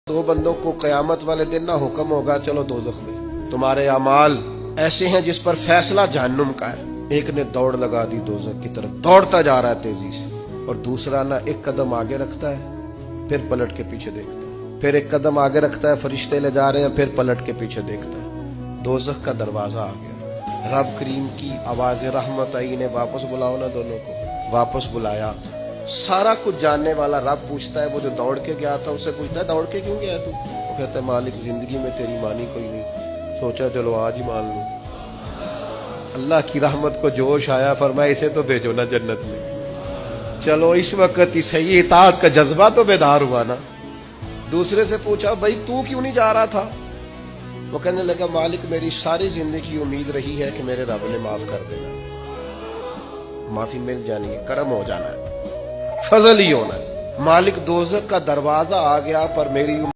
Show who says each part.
Speaker 1: दो बंदों को क़यामत वाले दिन ना हुक्म होगा चलो दोज़ख में, तुम्हारे अमाल ऐसे हैं जिस पर फैसला जहन्नुम का है। एक ने दौड़ लगा दी दोज़ख की तरफ, दौड़ता जा रहा है तेजी से, और दूसरा ना एक कदम आगे रखता है फिर पलट के पीछे देखता है, फिर एक कदम आगे रखता है, फरिश्ते ले जा रहे हैं, फिर पलट के पीछे देखता है। दोज़ख का दरवाजा आ गया, रब करीम की आवाज़ रहमत आई, इन्हें वापस बुलाओ ना, दोनों को वापस बुलाया। सारा कुछ जानने वाला रब पूछता है, वो जो दौड़ के गया था उससे पूछता है दौड़ के क्यों गया तू? वो कहता है मालिक जिंदगी में तेरी मानी कोई नहीं, सोचा चलो आज ही मान लूं। अल्लाह की रहमत को जोश आया, फरमाया इसे तो भेजो ना जन्नत में। चलो इस वक्त ही सही, इताअत का जज्बा तो बेदार हुआ ना। दूसरे से पूछा भाई तू क्यों नहीं जा रहा था? वो कहने लगा मालिक मेरी सारी जिंदगी उम्मीद रही है कि मेरे रब ने माफ कर देना, माफी मिल जानी है, करम हो जाना है, फजल ही होना है। मालिक दोज़ख का दरवाजा आ गया पर मेरी